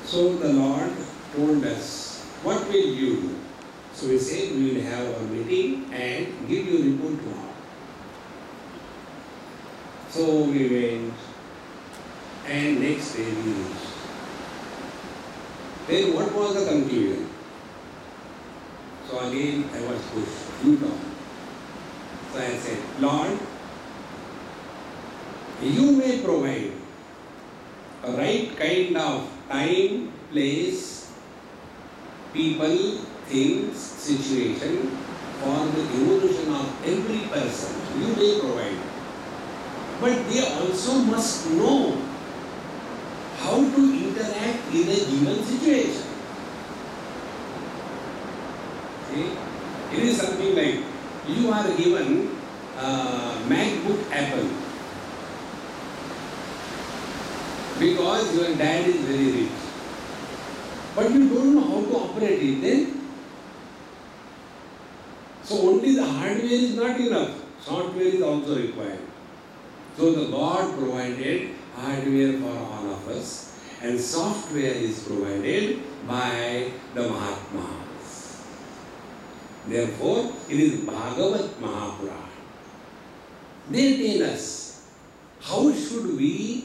So the Lord told us, what will you do? So we said we will have a meeting and give you report tomorrow. So we went and next day we reached. Then what was the conclusion? So again I was pushed, you talk. So I said, Lord, you may provide a right kind of time, place, people, things, situation for the evolution of every person. You may provide. But they also must know how to interact in a given situation. See? It is something like you are given MacBook Apple because your dad is very rich. But you don't know how to operate it then. So only the hardware is not enough. Software is also required. So the God provided hardware for all of us and software is provided by the Mahatmas. Therefore, it is Bhagavat Mahapurana. They tell us how should we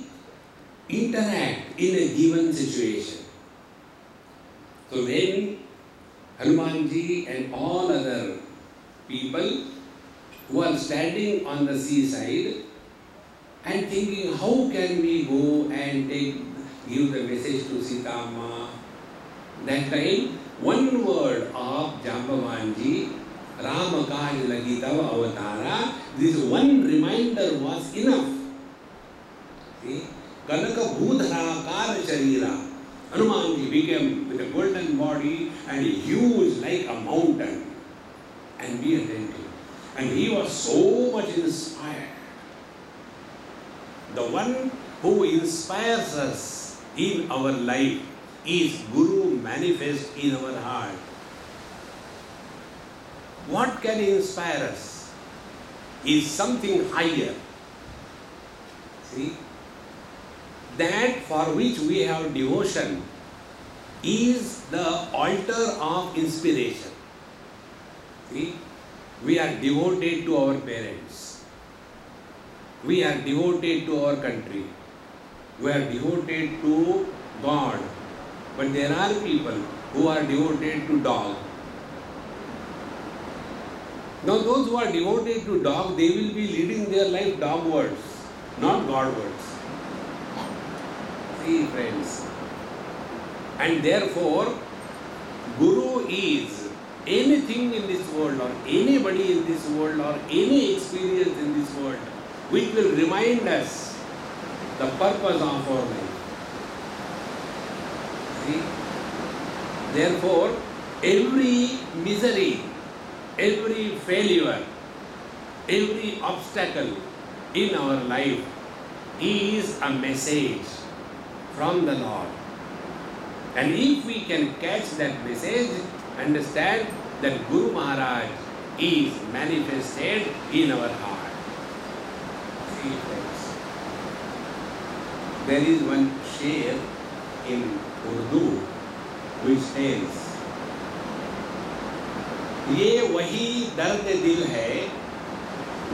interact in a given situation. So when Hanumanji and all other people who are standing on the seaside and thinking how can we go and give the message to Sita Amma, that time one word of Jambavanji, Ramakaj Lagitava Avatara, this one reminder was enough. See? Kanaka Bhudharakara Sharira. Hanumanji became with a golden body and huge like a mountain. And be attentive. And he was so much inspired. The one who inspires us in our life is Guru manifest in our heart. What can inspire us is something higher. See? That for which we have devotion is the altar of inspiration. See? We are devoted to our parents. We are devoted to our country. We are devoted to God. But there are people who are devoted to dog. Now those who are devoted to dog, they will be leading their life dogwards, not Godwards. See friends. And therefore, Guru is anything in this world or anybody in this world or any experience in this world which will remind us the purpose of our life. See? Therefore, every misery, every failure, every obstacle in our life is a message from the Lord. And if we can catch that message, understand that Guru Maharaj is manifested in our heart. See friends, there is one sher in Urdu which says, ये वही दर्द दिल है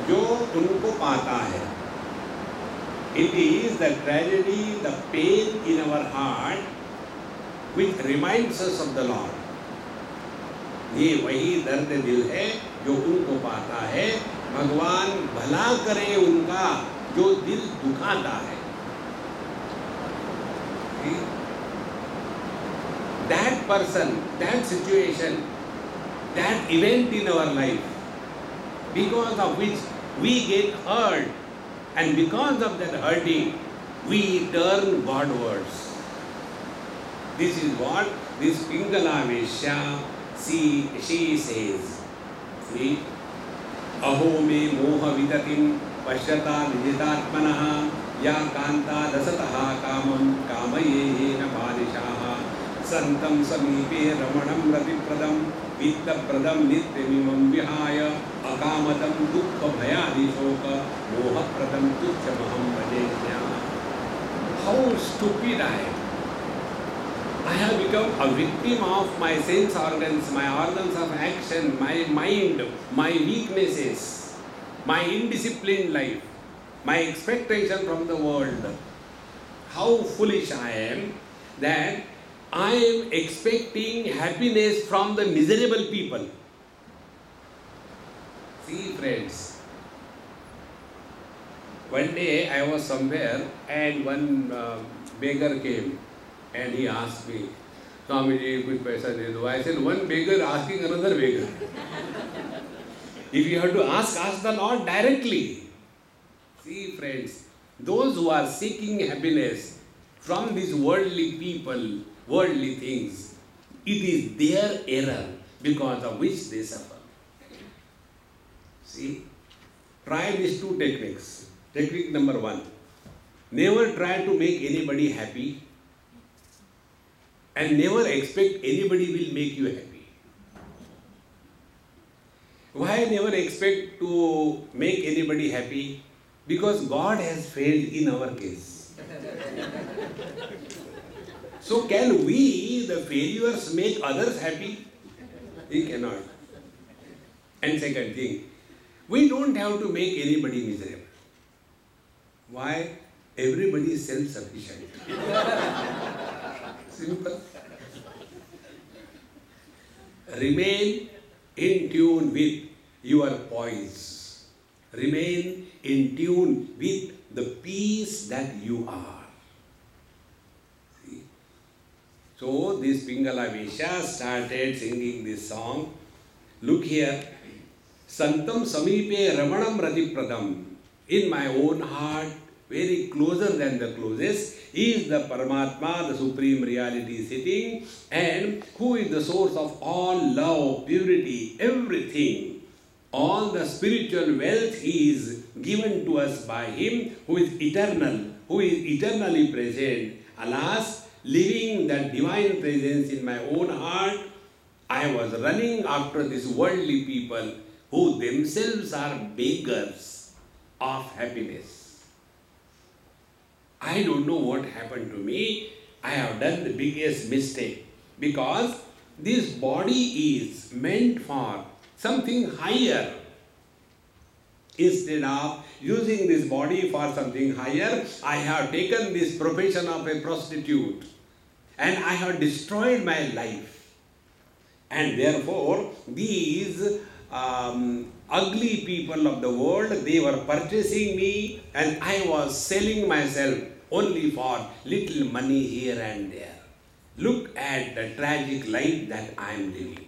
जो उनको पाता है. It is the tragedy, the pain in our heart which reminds us of the Lord. ये वही दर्द दिल है जो उनको पाता है. भगवान भला करे उनका जो दिल दुखाता है. That person, that situation, that event in our life, because of which we get hurt, and because of that hurting, we turn Godwards. This is what this Pingala Vesha, she says. See? Aho me moha vidatim pashyata vijitatmanaha ya kanta dasataha kamam kamaye na badishaha santam samipe ramanam ratipradam vittapradam nityamimam vihaya akamatam dukkha bhayadishoka mohapradam tuchamaham bhajenya. How stupid I am. I have become a victim of my sense organs, my organs of action, my mind, my weaknesses, my indisciplined life, my expectation from the world. How foolish I am that I am expecting happiness from the miserable people. See, friends, one day I was somewhere and one beggar came and he asked me, Swamiji, kuch paisa de do. I said, one beggar asking another beggar. If you have to ask the Lord directly. See, friends, those who are seeking happiness from these worldly people, worldly things, it is their error because of which they suffer. See, try these two techniques. Technique number 1, never try to make anybody happy and never expect anybody will make you happy. Why never expect to make anybody happy? Because God has failed in our case. So can we, the failures, make others happy? We cannot. And second thing, we don't have to make anybody miserable. Why? Everybody is self-sufficient. Simple. Remain in tune with your poise. Remain in tune with the peace that you are. See? So this Pingala Vesha started singing this song. Look here. Santam Samipe Ramanam Radipradam. In my own heart, very closer than the closest, is the Paramatma, the Supreme Reality sitting, and who is the source of all love, purity, everything. All the spiritual wealth is given to us by Him who is eternal, who is eternally present. Alas, living that divine presence in my own heart, I was running after these worldly people who themselves are beggars of happiness. I don't know what happened to me. I have done the biggest mistake because this body is meant for something higher. Instead of using this body for something higher, I have taken this profession of a prostitute and I have destroyed my life. And therefore, these ugly people of the world, they were purchasing me and I was selling myself only for little money here and there. Look at the tragic life that I am living.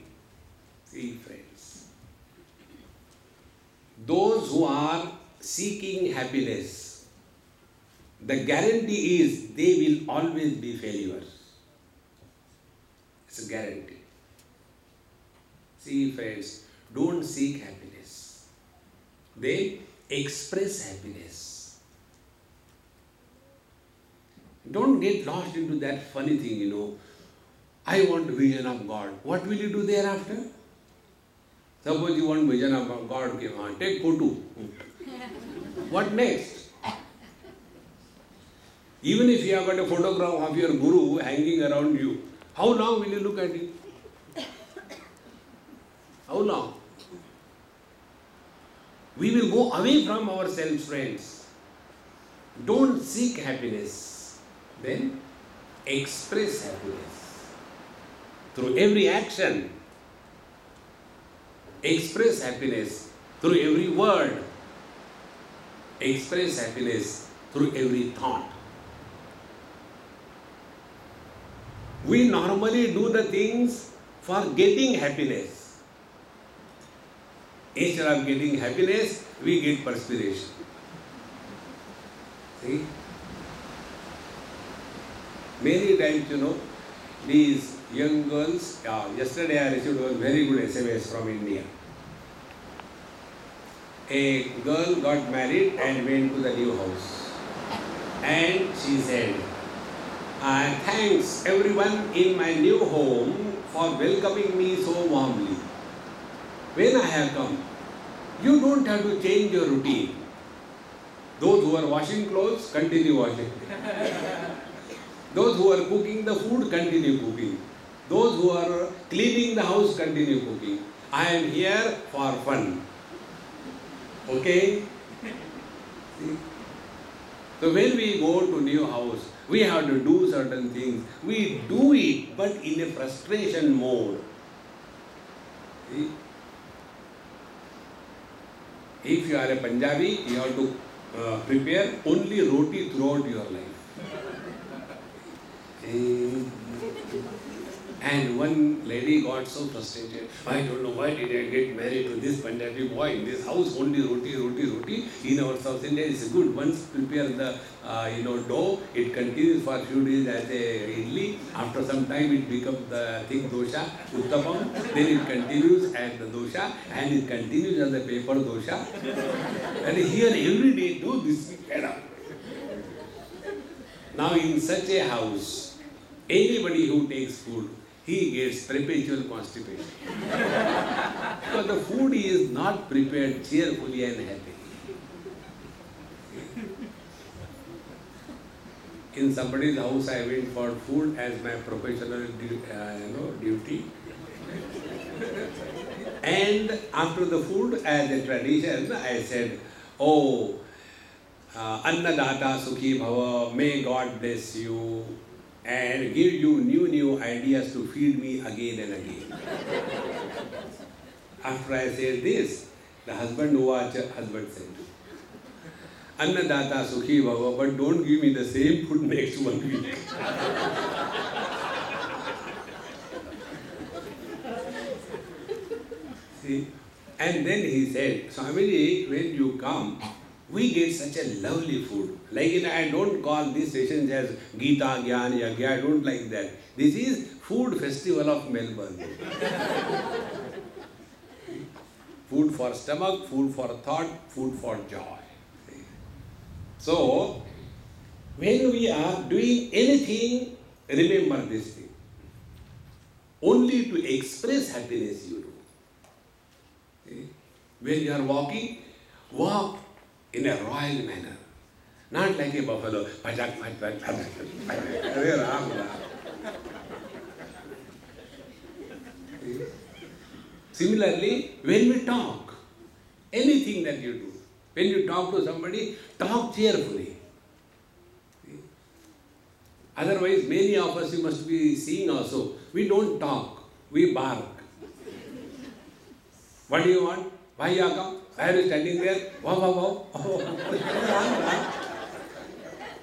See, friends, those who are seeking happiness, the guarantee is they will always be failures. It's a guarantee. See, friends, don't seek happiness. They express happiness. Don't get lost into that funny thing, I want vision of God. What will you do thereafter? Suppose you want vision of God, take photo. What next? Even if you have got a photograph of your guru hanging around you, how long will you look at it? How long? We will go away from ourselves, friends. Don't seek happiness. Then express happiness. Through every action. Express happiness through every word. Express happiness through every thought. We normally do the things for getting happiness. Instead of getting happiness, we get perspiration. See? Many times, these young girls, yesterday I received a very good SMS from India. A girl got married and went to the new house. And she said, thanks everyone in my new home for welcoming me so warmly. When I have come, you don't have to change your routine. Those who are washing clothes, continue washing. Those who are cooking the food, continue cooking. Those who are cleaning the house, continue cooking. I am here for fun. Okay? See? So when we go to new house, we have to do certain things. We do it, but in a frustration mode. See? If you are a Punjabi, you have to prepare only roti throughout your life. And one lady got so frustrated. I don't know why did I get married to this Punjabi boy in this house, only roti, roti, roti. In our South India, it's good. Once prepare the dough, it continues for a few days as a idli. After some time, it becomes the thick dosha, uttapam. Then it continues as the dosha, and it continues as the paper dosha. And here every day do this. Now in such a house, anybody who takes food, he gets perpetual constipation. Because the food is not prepared cheerfully and happily. In somebody's house, I went for food as my professional duty. And after the food, as a tradition, I said, "Oh, Annadata Sukhi Bhava, may God bless you and give you new ideas to feed me again and again." After I said this, the husband said, "Annadata Sukhi Bhava, but don't give me the same food next 1 week." See? And then he said, "Swamiji, when you come, we get such a lovely food. Like I don't call these sessions as Gita, Gyan, Yagya. I don't like that. This is food festival of Melbourne. Food for stomach, food for thought, food for joy." So, when we are doing anything, remember this thing. Only to express happiness you do. When you are walking, walk in a royal manner. Not like a buffalo. Similarly, when we talk, anything that you do, when you talk to somebody, talk cheerfully. Otherwise, many of us, you must be seeing also, we don't talk, we bark. What do you want? Why you come? Why are you standing there? Wow, wow, wow. Oh.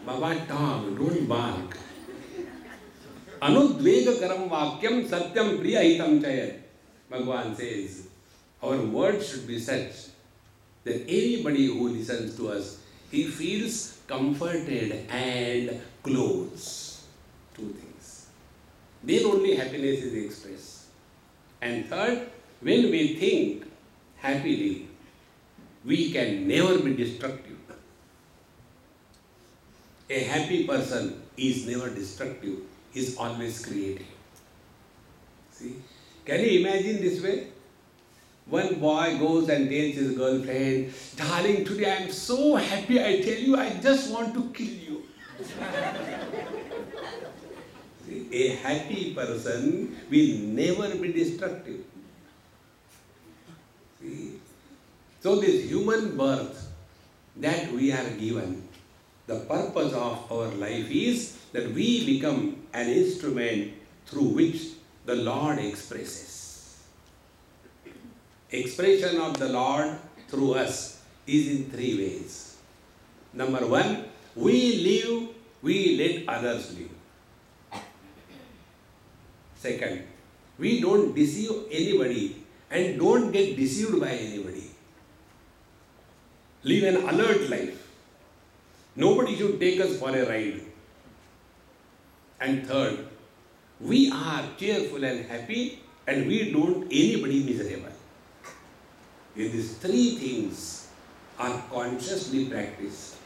Baba, talk, don't bark. Anudvega karam vakyam satyam priya hitam chayat. Bhagavan says, our words should be such that anybody who listens to us, he feels comforted and close. Two things. Then only happiness is expressed. And third, when we think happily, we can never be destructive. A happy person is never destructive, is always creative. See? Can you imagine this way? One boy goes and tells his girlfriend, "Darling, today I am so happy, I tell you, I just want to kill you." See? A happy person will never be destructive. See? So this human birth that we are given, the purpose of our life is that we become an instrument through which the Lord expresses. Expression of the Lord through us is in three ways. Number one, we live, we let others live. Second, we don't deceive anybody and don't get deceived by anybody. Live an alert life. Nobody should take us for a ride. And third, we are cheerful and happy and we don't anybody miserable. If these three things are consciously practiced,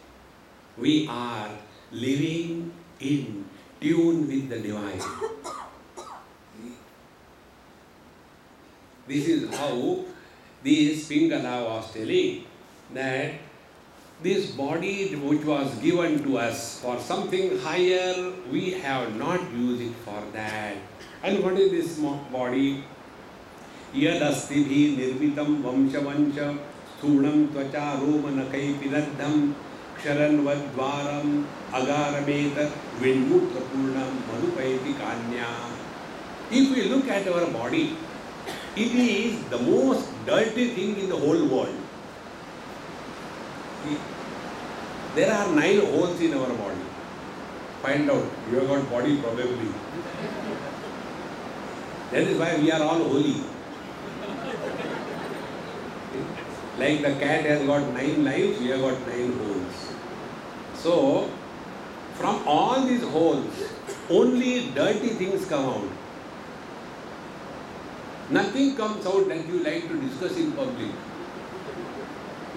we are living in tune with the divine. This is how this Pingala was telling that This body which was given to us for something higher, we have not used it for that. And what is this body? Yadastibhi nirmitam vamshavancha sthunam tvacha romanakai pinaddham ksharan vadvaram agarameta vinmutra purnam madhupaiti kanya. If we look at our body, it is the most dirty thing in the whole world. There are 9 holes in our body. Find out. You have got body probably. That is why we are all holy. Like the cat has got 9 lives, we have got 9 holes. So, from all these holes, only dirty things come out. Nothing comes out that you like to discuss in public.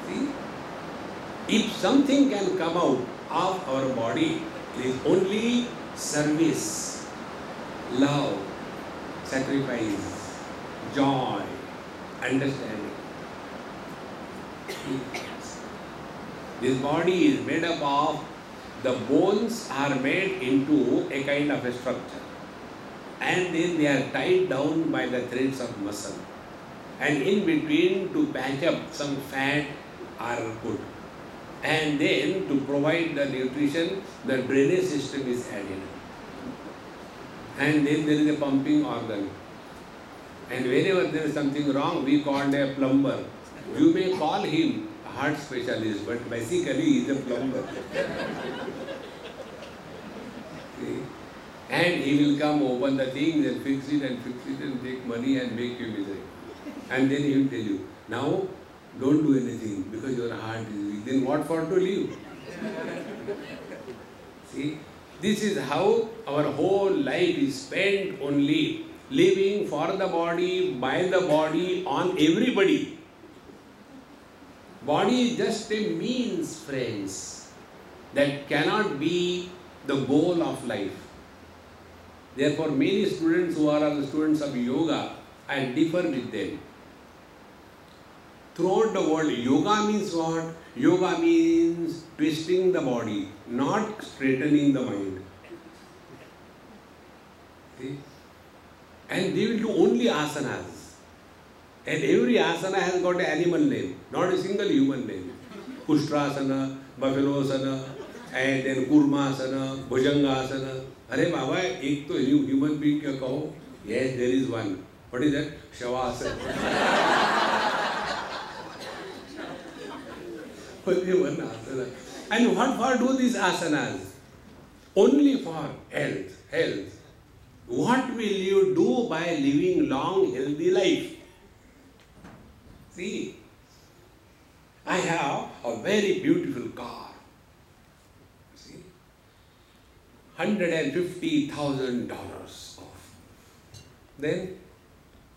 See? If something can come out of our body, it is only service, love, sacrifice, joy, understanding. This body is made up of, the bones are made into a kind of a structure. And then they are tied down by the threads of muscle. And in between, to patch up, some fat are put. And then to provide the nutrition, the drainage system is added. And then there is a pumping organ. And whenever there is something wrong, we call a plumber. You may call him a heart specialist, but basically he is a plumber. See? And he will come, open the things and fix it and take money and make you miserable. And then he will tell you, now don't do anything because your heart is weak. Then what for to live? See, this is how our whole life is spent, only living for the body, by the body, on everybody. Body is just a means, friends. That cannot be the goal of life. Therefore, many students who are the students of yoga, I differ with them. Throughout the world, yoga means what? Yoga means twisting the body, not straightening the mind. See? And they will do only asanas. And every asana has got an animal name, not a single human name. Kushtrasana, Buffalosana, and then Kurmasana, Bhujangasana. Arey Baba, ek to human being kya kaho? Yes, there is one. What is that? Shavasana. Only one asana. And what for do these asanas? Only for health. What will you do by living long, healthy life? See, I have a very beautiful car. See, $150,000 off. Then,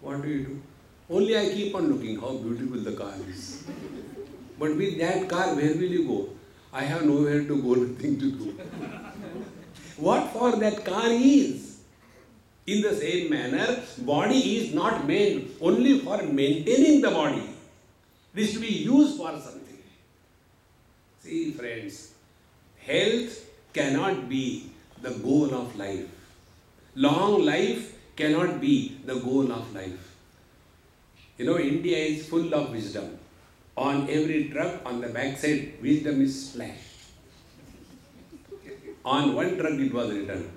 what do? Only I keep on looking how beautiful the car is. But with that car, where will you go? I have nowhere to go, nothing to do. What for that car is? In the same manner, body is not made only for maintaining the body. It is to be used for something. See, friends, health cannot be the goal of life. Long life cannot be the goal of life. You know, India is full of wisdom. On every truck, on the backside, wisdom is splashed. On one truck it was written,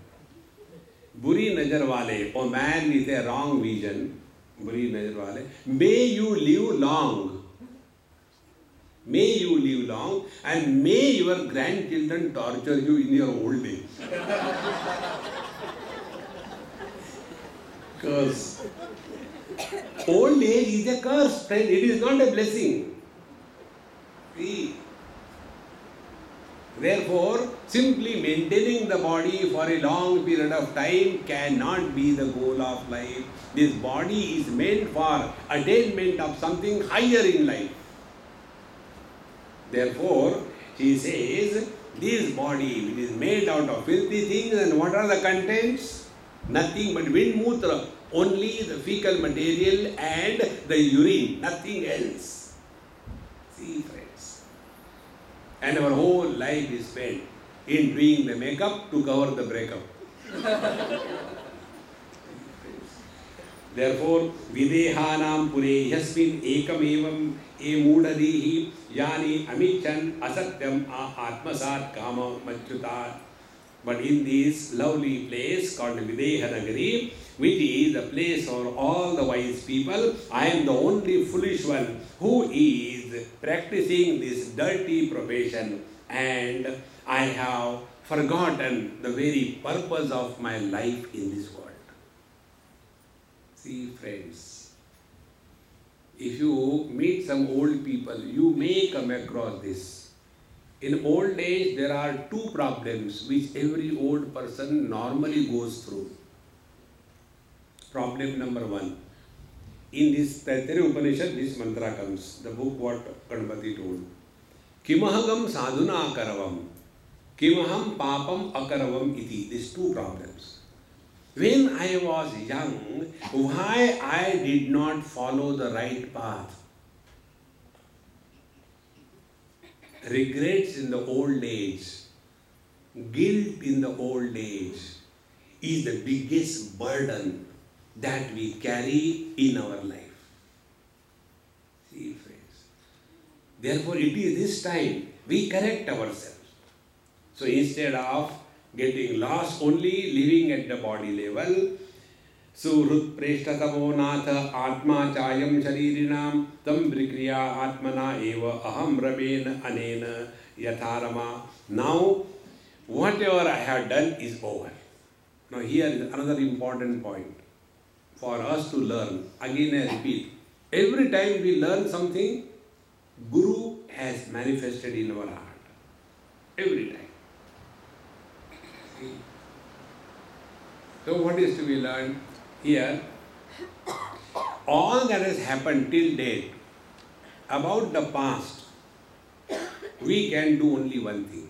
Buri Najar Wale, a man with a wrong vision, Buri Najar Wale, may you live long. May you live long and may your grandchildren torture you in your old age. Curse. Old age is a curse, friend. It is not a blessing. See? Therefore, simply maintaining the body for a long period of time cannot be the goal of life. This body is meant for attainment of something higher in life. Therefore, he says, this body which is made out of filthy things, and what are the contents? Nothing but wind mutra, only the fecal material and the urine, nothing else. See, friends. And our whole life is spent in doing the makeup to cover the breakup. Therefore, videhanam pure yasmin ekam evam emudadihi yani amichan asatyam atmasat kama machyutat. But in this lovely place called Videhanagari, which is the place for all the wise people, I am the only foolish one who is practicing this dirty profession, and I have forgotten the very purpose of my life in this world. See, friends, if you meet some old people, you may come across this. In old age, there are two problems which every old person normally goes through. Problem number one. In this Taittiriya Upanishad, this mantra comes, the book what Ganpati told. Kimahagam sadhuna akaravam, kimaham papam akaravam iti. These two problems. When I was young, why I did not follow the right path? Regrets in the old age, guilt in the old age is the biggest burden that we carry in our life. See, friends. Therefore, it is this time we correct ourselves. So instead of getting lost only living at the body level, Surut Preshtatamo Natha Atma Chayam Sharirinam Tam Brikriya Atmana Eva Aham Ramen Anena Yatharama. Now, whatever I have done is over. Now, here is another important point for us to learn. Again, I repeat, every time we learn something, Guru has manifested in our heart. Every time. See? So, what is to be learned? Here, all that has happened till date about the past, we can do only one thing.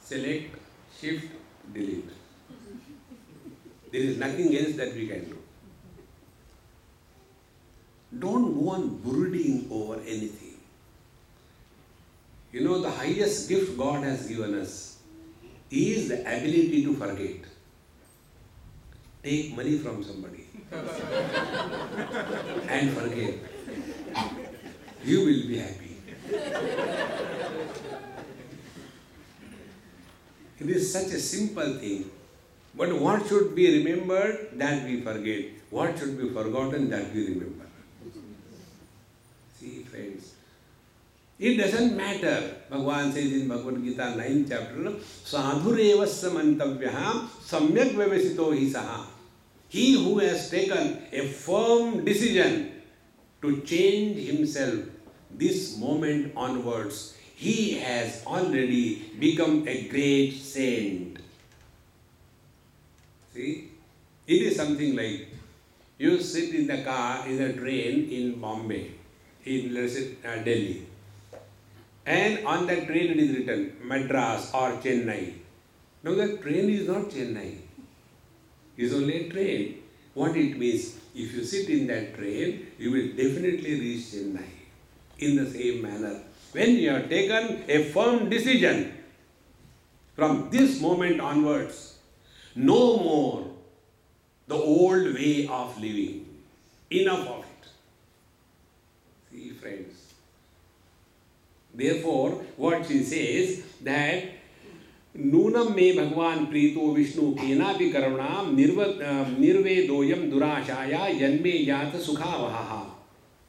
Select, shift, delete. There is nothing else that we can do. Don't go on brooding over anything. You know, the highest gift God has given us is the ability to forget. Take money from somebody and forget. You will be happy. It is such a simple thing. But what should be remembered, that we forget. What should be forgotten, that we remember. See, friends. It doesn't matter. Bhagavan says in Bhagavad Gita 9th chapter, Sadhurevasya mantavyaha samyak vyavasito hi saha. He who has taken a firm decision to change himself this moment onwards, he has already become a great saint. See, it is something like you sit in the car, in the train in Bombay, in let's say, Delhi, and on that train it is written Madras or Chennai. Now that train is not Chennai. It is only a train. What it means, if you sit in that train, you will definitely reach Chennai. In the same manner, when you have taken a firm decision, from this moment onwards, no more the old way of living. Enough of it. See, friends. Therefore, what she says that Nunam me Bhagwan Prito Vishnu Kenapi Karanam Nirvedoyam Durashaya Yanme Yata Sukhavaha.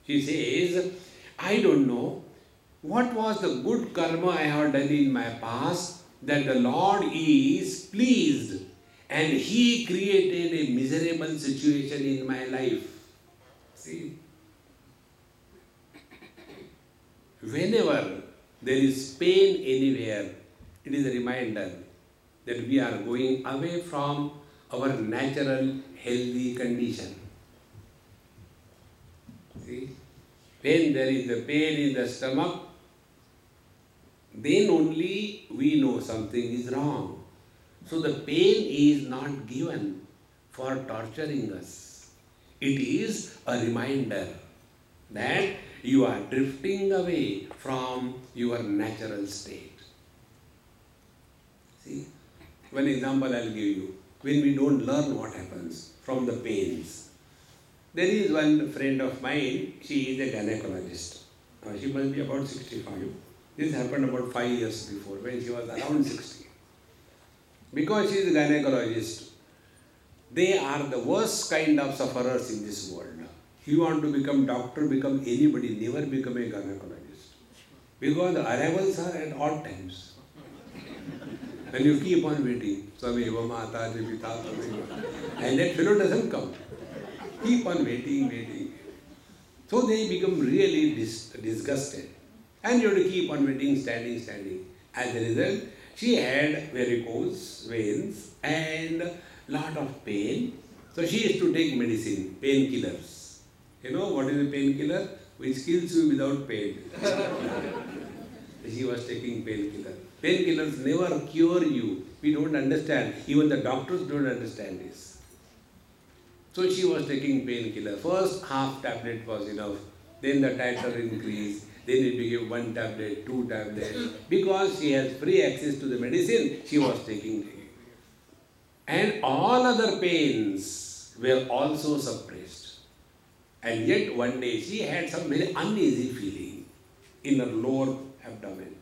She says, I don't know what was the good karma I have done in my past that the Lord is pleased and He created a miserable situation in my life. See, whenever there is pain anywhere, it is a reminder that we are going away from our natural healthy condition. See, when there is a pain in the stomach, then only we know something is wrong. So the pain is not given for torturing us. It is a reminder that you are drifting away from your natural state. See, one example I'll give you. When we don't learn what happens from the pains. There is one friend of mine, she is a gynecologist. She must be about 65. This happened about 5 years before, when she was around 60. Because she is a gynecologist, they are the worst kind of sufferers in this world. You want to become doctor, become anybody, never become a gynecologist. Because the arrivals are at odd times. And you keep on waiting. Swami, Mata, and that fellow doesn't come. Keep on waiting. So they become really disgusted. And you have to keep on waiting, standing. As a result, she had varicose veins and lot of pain. So she used to take medicine, painkillers. You know what is a painkiller? Which kills you without pain. She was taking painkiller. Painkillers never cure you. We don't understand. Even the doctors don't understand this. So she was taking painkiller. First half tablet was enough. Then the titer increased. Then it became 1 tablet, 2 tablets. Because she has free access to the medicine, she was taking. And all other pains were also suppressed. And yet one day she had some very uneasy feeling in her lower abdomen.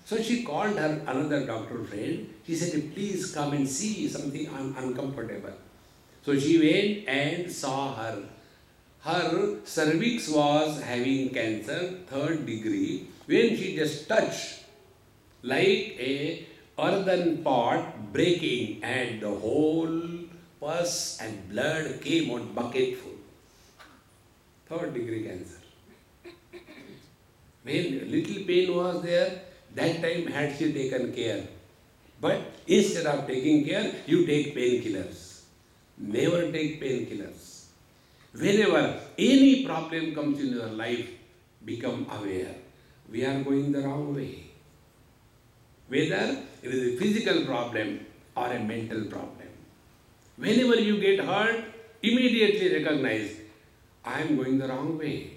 So she called her another doctor friend. She said, please come and see something uncomfortable. So she went and saw her. Her cervix was having cancer, 3rd degree. When she just touched, like a earthen pot breaking, and the whole pus and blood came on bucketful. 3rd degree cancer. When little pain was there, that time had she taken care. But instead of taking care, you take painkillers. Never take painkillers. Whenever any problem comes in your life, become aware. We are going the wrong way. Whether it is a physical problem or a mental problem. Whenever you get hurt, immediately recognize, I am going the wrong way.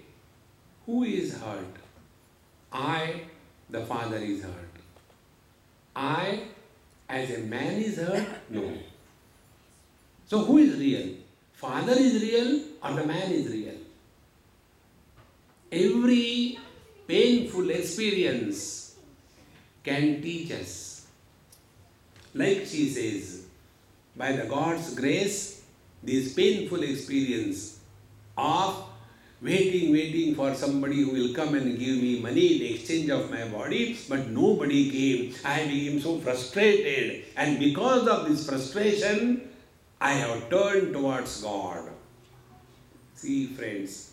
Who is hurt? I, the father, is hurt. I, as a man, is hurt? No. So who is real? Father is real or the man is real? Every painful experience can teach us. Like she says, by the God's grace, this painful experience of waiting for somebody who will come and give me money in exchange of my body, but nobody came. I became so frustrated, and because of this frustration, I have turned towards God. See, friends,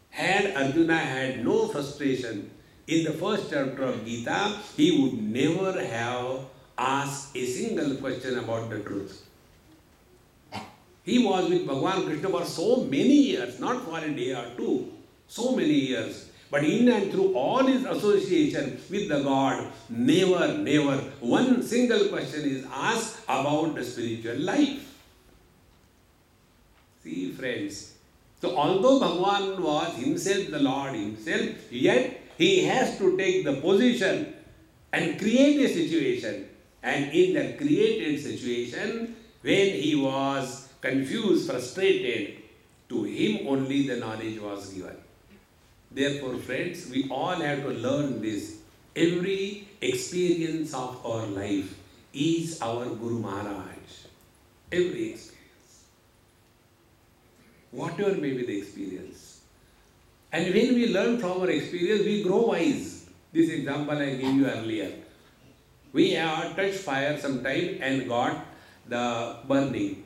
had Arjuna had no frustration in the first chapter of Gita, he would never have asked a single question about the truth. He was with Bhagavan Krishna for so many years, not for a day or two, so many years. But in and through all his association with the God, never one single question is asked about the spiritual life. See, friends, so although Bhagavan was himself the Lord himself, yet he has to take the position and create a situation. And in that created situation, when he was confused, frustrated, to him only the knowledge was given. Therefore, friends, we all have to learn this. Every experience of our life is our Guru Maharaj. Every experience. Whatever may be the experience. And when we learn from our experience, we grow wise. This example I gave you earlier. We have touched fire sometime and got the burning.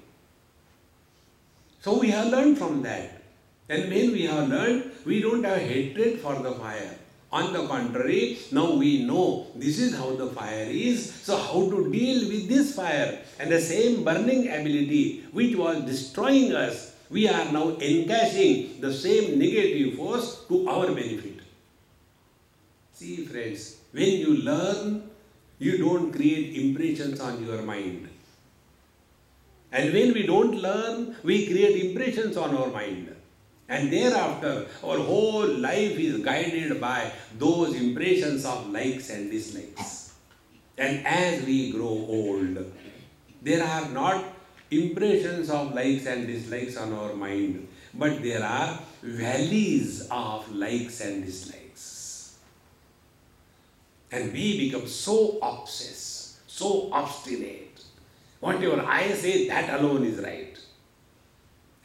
So we have learned from that. And when we have learned, we don't have hatred for the fire. On the contrary, now we know this is how the fire is, so how to deal with this fire. And the same burning ability which was destroying us, we are now encashing the same negative force to our benefit. See, friends, when you learn, you don't create impressions on your mind. And when we don't learn, we create impressions on our mind. And thereafter, our whole life is guided by those impressions of likes and dislikes. And as we grow old, there are not impressions of likes and dislikes on our mind, but there are valleys of likes and dislikes. And we become so obsessed, so obstinate. Whatever I say, that alone is right.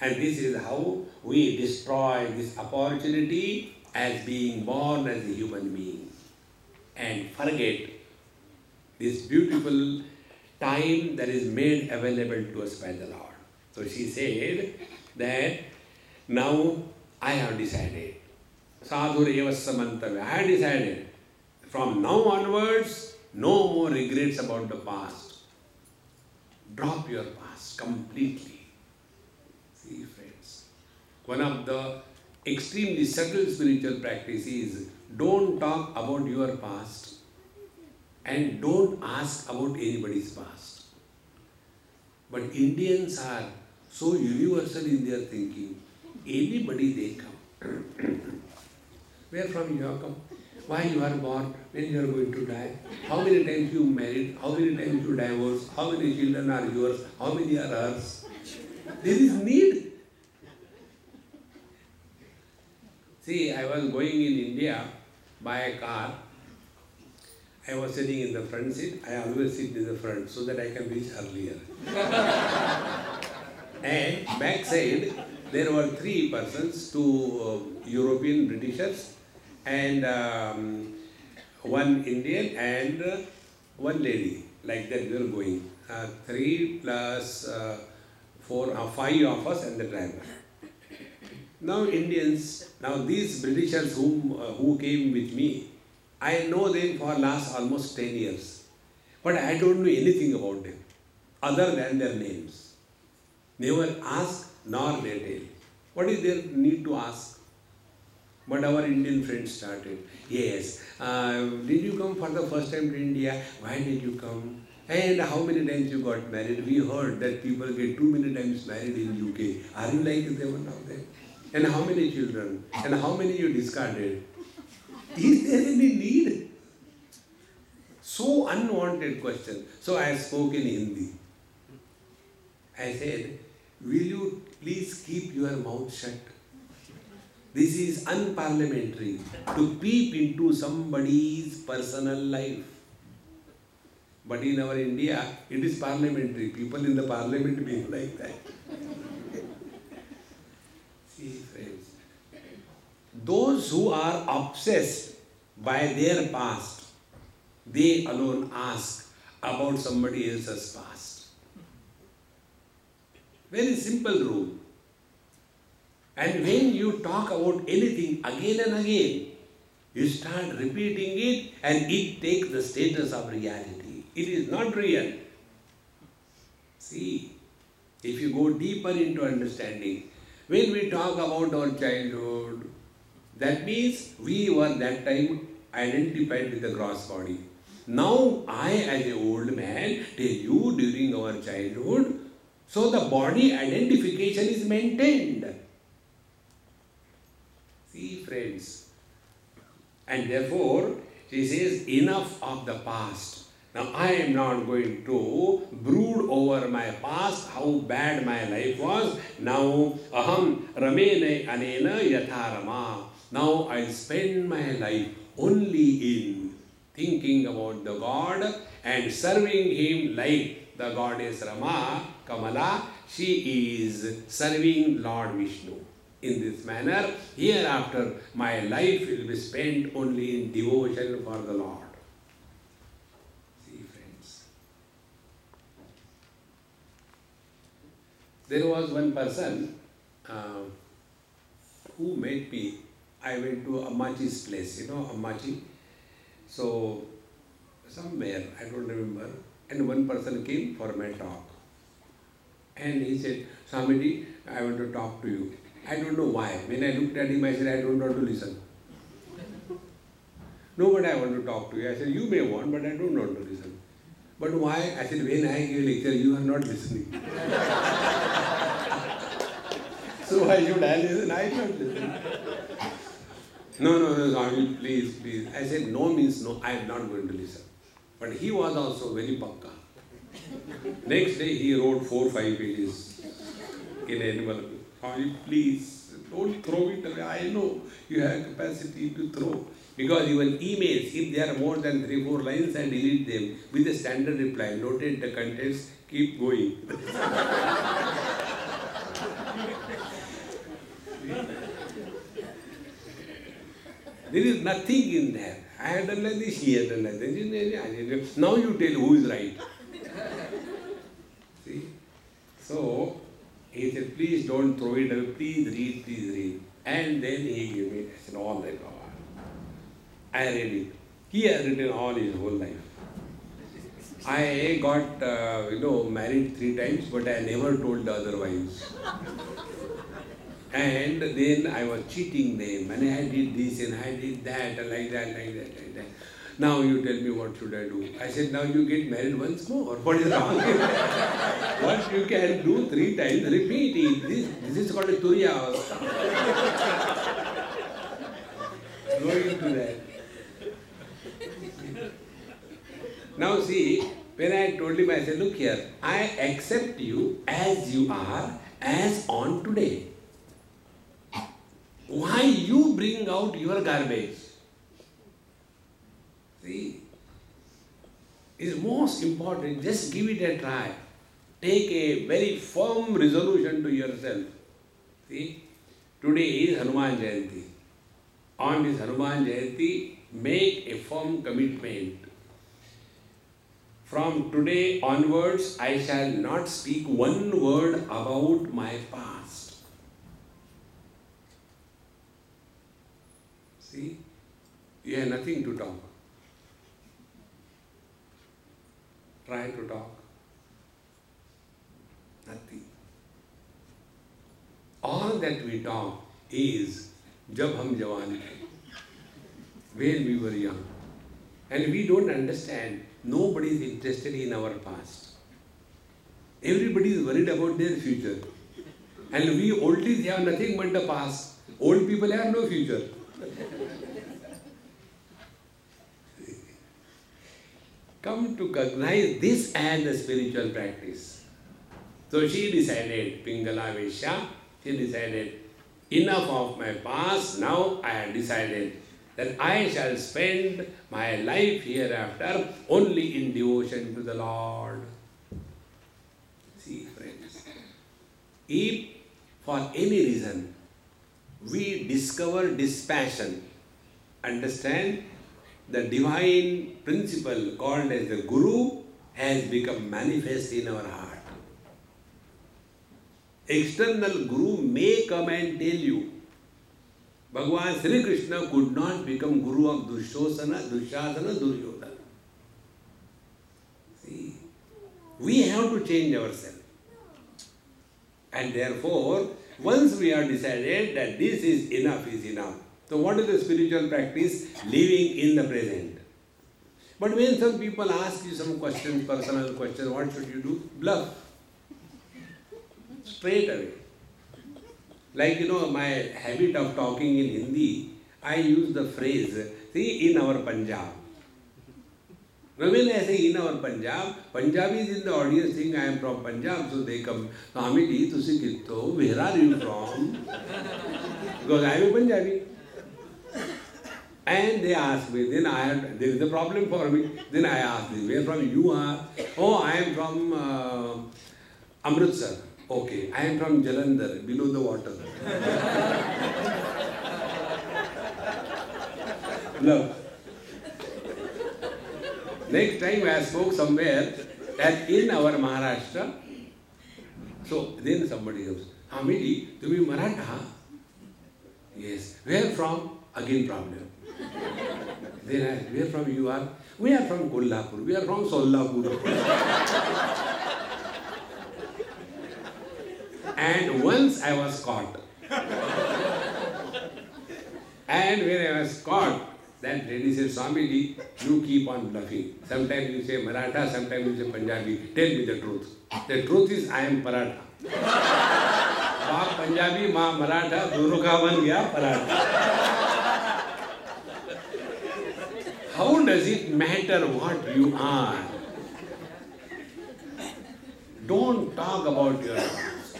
And this is how we destroy this opportunity as being born as a human being and forget this beautiful time that is made available to us by the Lord. So she said that now I have decided. Sadhur evassa mantavya. I have decided. From now onwards, no more regrets about the past. Drop your past completely. See, friends, one of the extremely subtle spiritual practices is don't talk about your past and don't ask about anybody's past. But Indians are so universal in their thinking. Anybody they come. Where from you have come? Why you are born? When you are going to die? How many times you married? How many times you divorced? How many children are yours? How many are hers? There is need. See, I was going in India by a car. I was sitting in the front seat. I always sit in the front so that I can reach earlier. And backside, there were 3 persons, 2 European Britishers and 1 Indian and 1 lady. Like that we were going. 3 plus 4, 5 of us and the driver. Now Indians, now these Britishers who came with me, I know them for last almost 10 years. But I don't know anything about them other than their names. Never ask nor they tell. What is their need to ask? But our Indian friends started. Yes, did you come for the first time to India? Why did you come? And how many times you got married? We heard that people get too many times married in UK. Are you like them now then? And how many children? And how many you discarded? Is there any need? So unwanted question. So I spoke in Hindi. I said, will you please keep your mouth shut? This is unparliamentary to peep into somebody's personal life. But in our India, it is parliamentary. People in the parliament behave like that. See, friends, those who are obsessed by their past, they alone ask about somebody else's past. Very simple rule. And when you talk about anything again and again, you start repeating it and it takes the status of reality. It is not real. See, if you go deeper into understanding, when we talk about our childhood, that means we were that time identified with the gross body. Now I as an old man tell you during our childhood, so the body identification is maintained. See, friends. And therefore, she says, enough of the past. Now, I am not going to brood over my past, how bad my life was. Now, aham ramene anena yatharama. Now, I spend my life only in thinking about the God and serving Him like the goddess Rama, Kamala. She is serving Lord Vishnu. In this manner, hereafter, my life will be spent only in devotion for the Lord. See, friends. There was one person who met me. I went to Ammachi's place, you know, Ammachi. So, somewhere, I don't remember, and one person came for my talk. And he said, Swamiji, I want to talk to you. I don't know why. When I looked at him, I said, I don't want to listen. No, but I want to talk to you. I said, you may want, but I don't want to listen. But why? I said, when I give lecture, you are not listening. So why should I listen? I should listen. No, Swami, please. I said, no means no. I am not going to listen. But he was also very pakka. Next day he wrote 4-5 pages in animal. Swami, please don't throw it away. I know you have capacity to throw. Because even emails, if there are more than 3-4 lines, I delete them with a standard reply. Noted the contents, keep going. There is nothing in there. I have done like this, he has done like this. Now you tell who is right. See? So, he said, please don't throw it away, please read, please read. And then he gave me, I said, oh my God. I read it. He has written all his whole life. I got, married 3 times, but I never told the other wives. And then I was cheating them, and I did this and I did that, and like that. Now you tell me what should I do? I said, now you get married once more. What is wrong? What you can do 3 times, repeat it. This is called a Turiya Avastha. Go into that. Now see, when I told him, I said, look here, I accept you as you are, as on today. Why you bring out your garbage? See, it's most important, just give it a try. Take a very firm resolution to yourself. See, today is Hanuman Jayanti. On this Hanuman Jayanti, make a firm commitment. From today onwards, I shall not speak one word about my past. See, you have nothing to talk. Try to talk. Nothing. All that we talk is jab hum jawan the, when we were young. And we don't understand, nobody is interested in our past. Everybody is worried about their future. And we oldies have nothing but the past. Old people have no future. Come to recognize this as the spiritual practice. So she decided, Pingala Vesha, she decided, enough of my past, now I have decided that I shall spend my life hereafter only in devotion to the Lord. See, friends, if for any reason we discover dispassion, understand the divine principle called as the Guru has become manifest in our heart. External Guru may come and tell you, Bhagavan Sri Krishna could not become Guru of Dushasana, Duryodhana. See, we have to change ourselves. And therefore, once we have decided that this is enough, so what is the spiritual practice? Living in the present. But when some people ask you some questions, personal questions, what should you do? Bluff. Straight away. Like, my habit of talking in Hindi, I use the phrase, see, in our Punjab. Now when I say in our Punjab, Punjabis in the audience think I am from Punjab, so they come, Swamiji, tusi kitto, where are you from? Because I am a Punjabi. And they ask me, then there is a problem for me. Then I ask them, where from you are? Oh, I am from Amritsar. Okay, I am from Jalandhar, below the water. No. Next time I spoke somewhere that in our Maharashtra, so then somebody goes, Hamidi, do you Maratha? Yes. Where from? Again problem. Then I asked, where from you are? We are from Kolhapur. We are from Solapur. And once I was caught. And when I was caught, that lady said, Swamiji, you keep on bluffing. Sometimes you say Maratha, sometimes you say Punjabi. Tell me the truth. The truth is I am Paratha. Ma Punjabi, ma Maratha, dono ka ban gaya Paratha. How does it matter what you are? Don't talk about your past.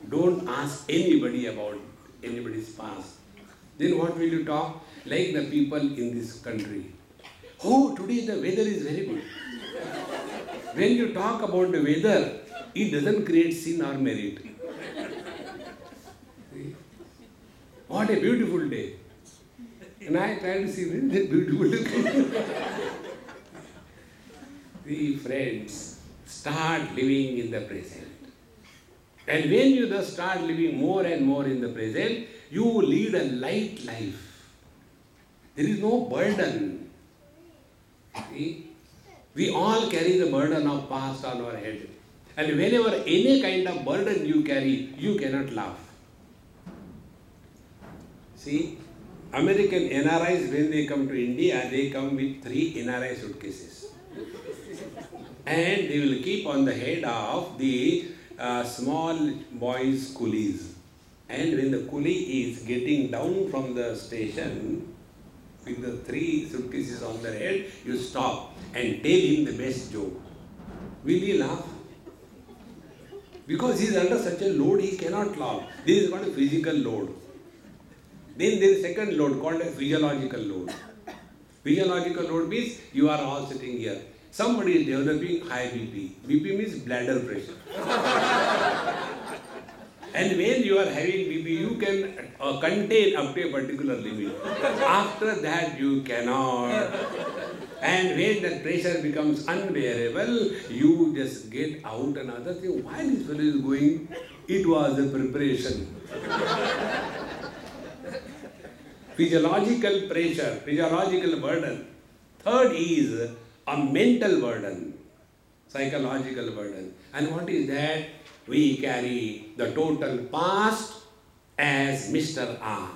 Don't ask anybody about anybody's past. Then what will you talk? Like the people in this country. Oh, today the weather is very good. When you talk about the weather, it doesn't create sin or merit. See? What a beautiful day. And I try to see, when is beautiful day? See, friends, start living in the present. And when you just start living more and more in the present, you lead a light life. There is no burden. See? We all carry the burden of past on our head. And whenever any kind of burden you carry, you cannot laugh. See, American NRIs, when they come to India, they come with 3 NRI suitcases. And they will keep on the head of the small boys' coolies. And when the coolie is getting down from the station, with the 3 suitcases on their head, you stop and tell him the best joke. Will he laugh? Because he is under such a load, he cannot laugh. This is called a physical load. Then there is second load called a physiological load. Physiological load means you are all sitting here. Somebody is developing high BP. BP means bladder pressure. And when you are having BP, you can contain up to a particular limit. After that, you cannot. And when that pressure becomes unbearable, you just get out another thing. Why this fellow is going? It was a preparation. Physiological pressure, physiological burden. Third is a mental burden, psychological burden. And what is that? We carry the total past as Mr. I.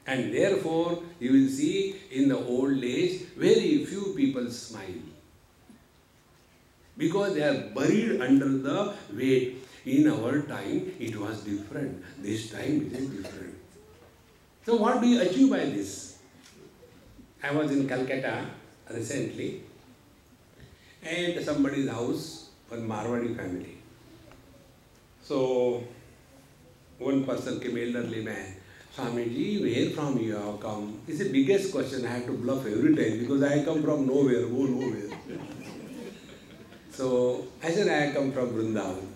And therefore, you will see in the old age, very few people smile. Because they are buried under the weight. In our time, it was different. This time, it is different. So what do you achieve by this? I was in Calcutta recently, and somebody's house, one Marwadi family. So, one person came, elderly man, Swamiji, where from you have come? It's the biggest question. I have to bluff every time because I come from nowhere, go nowhere. So, I said, I come from Vrindavan.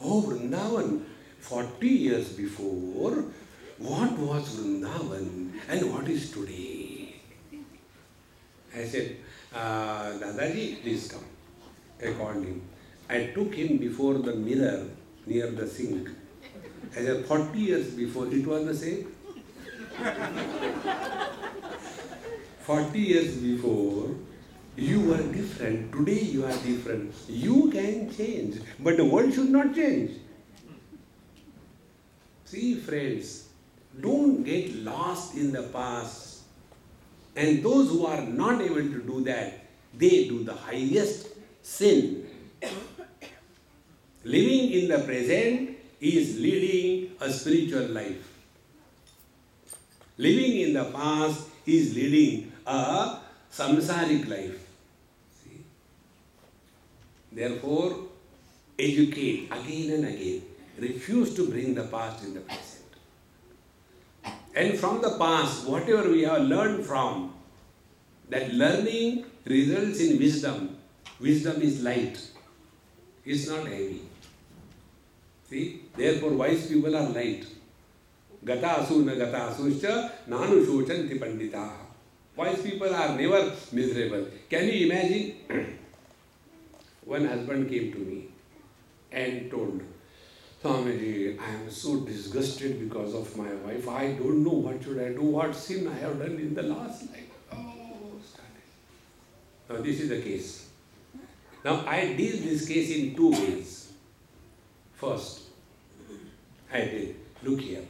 Oh, Vrindavan, 40 years before, what was Vrindavan and what is today? I said, Dadaji, please come. I called him. I took him before the mirror near the sink. I said, 40 years before, it was the same. 40 years before, you were different. Today you are different. You can change, but the world should not change. See, friends, don't get lost in the past. And those who are not able to do that, they do the highest sin. Living in the present is leading a spiritual life. Living in the past is leading a samsaric life. See? Therefore, educate again and again. Refuse to bring the past in the present. And from the past, whatever we have learned from, that learning results in wisdom. Wisdom is light. It's not heavy. See? Therefore, wise people are light. Gata asu na gata asuscha nanu shochanti pandita. Wise people are never miserable. Can you imagine? One husband came to me and told, Swamiji, I am so disgusted because of my wife. I don't know what should I do, what sin I have done in the last life. Oh, started. Now this is the case. Now I deal this case in 2 ways. First, I did, look here.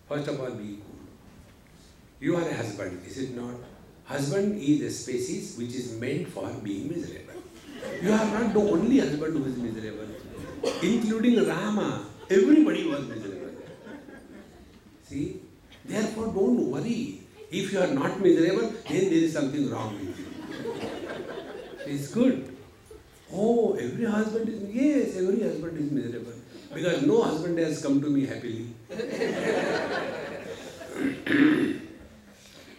First of all, be cool. You are a husband, is it not? Husband is a species which is meant for being miserable. You are not the only husband who is miserable. Including Rama, everybody was miserable. See? Therefore, don't worry. If you are not miserable, then there is something wrong with you. It's good. Oh, every husband is, yes, every husband is miserable. Because no husband has come to me happily.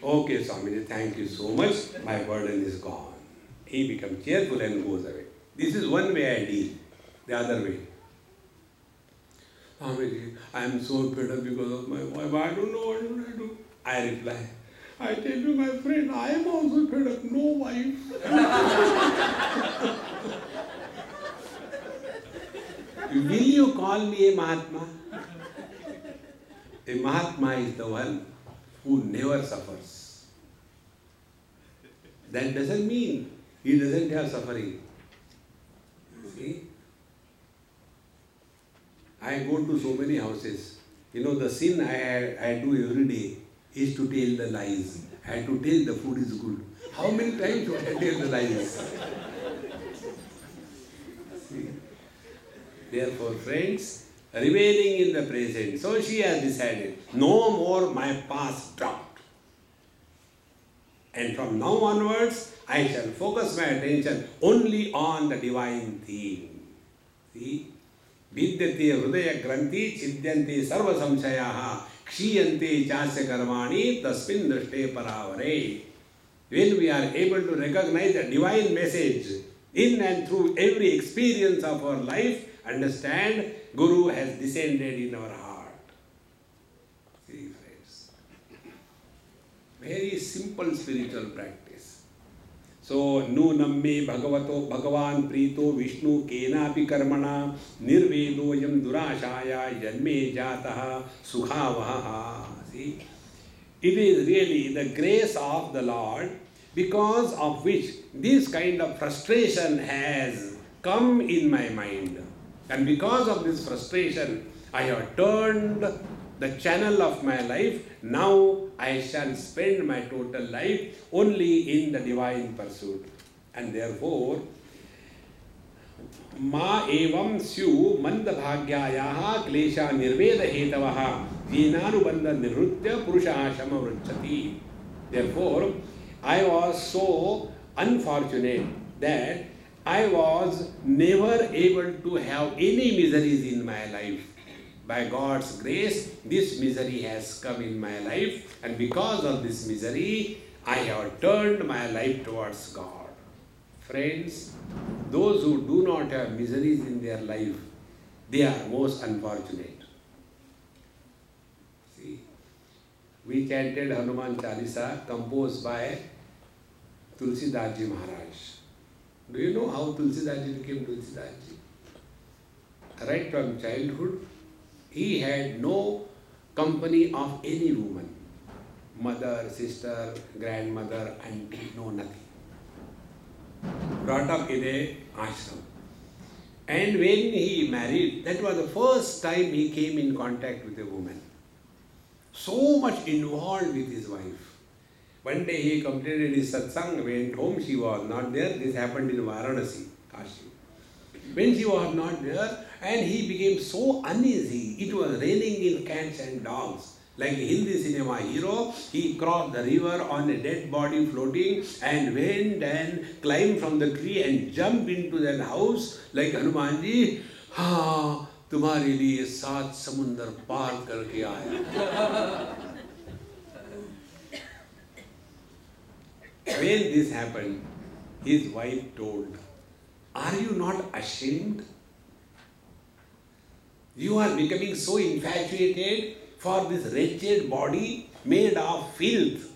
Okay, Swami, thank you so much. My burden is gone. He becomes cheerful and goes away. This is one way I deal. The other way. Swamiji, I am so fed up because of my wife. I don't know what should I do. I reply, I tell you, my friend, I am also fed up. No wife. Will you call me a Mahatma? A Mahatma is the one who never suffers. That doesn't mean he doesn't have suffering. See? I go to so many houses. You know, the sin I do every day is to tell the lies. I have to tell the food is good. How many times should I tell the lies? See? Therefore, friends, remaining in the present. So she has decided, no more my past dropped. And from now onwards, I shall focus my attention only on the divine theme. See? Vidyate hridaya granthi chidyante sarva samshayaha kshiyante chasya karmani tasmin drashte paravare. When we are able to recognize the divine message in and through every experience of our life, understand, Guru has descended in our heart. See, friends. Very simple spiritual practice. So, nunam me bhagavato bhagavan prito vishnu kenapi karmana nirvedoyam durashaya janme jataha sukhavah. See, it is really the grace of the Lord because of which this kind of frustration has come in my mind. And because of this frustration, I have turned the channel of my life. Now I shall spend my total life only in the divine pursuit. And therefore, ma evam syu mandabhagyayaha klesha nirveda hetavaha jinanubandha nirrutya purusha shamavruchati. Therefore, I was so unfortunate that I was never able to have any miseries in my life. By God's grace, this misery has come in my life, and because of this misery, I have turned my life towards God. Friends, those who do not have miseries in their life, they are most unfortunate. See, we chanted Hanuman Chalisa composed by Tulsidas Ji Maharaj. Do you know how Tulsidas Ji became Tulsidas Ji? Right from childhood, he had no company of any woman. Mother, sister, grandmother, auntie, no nothing. Brought up in a ashram. And when he married, that was the first time he came in contact with a woman. So much involved with his wife. One day he completed his satsang, went home, she was not there. This happened in Varanasi, Kashi. When she was not there, and he became so uneasy, it was raining in cats and dogs. Like a Hindi cinema hero, he crossed the river on a dead body floating and went and climbed from the tree and jumped into that house like Hanumanji. Ha, तुम्हारे लिए 7 समुंदर पार करके आया. When this happened, his wife told, are you not ashamed? You are becoming so infatuated for this wretched body made of filth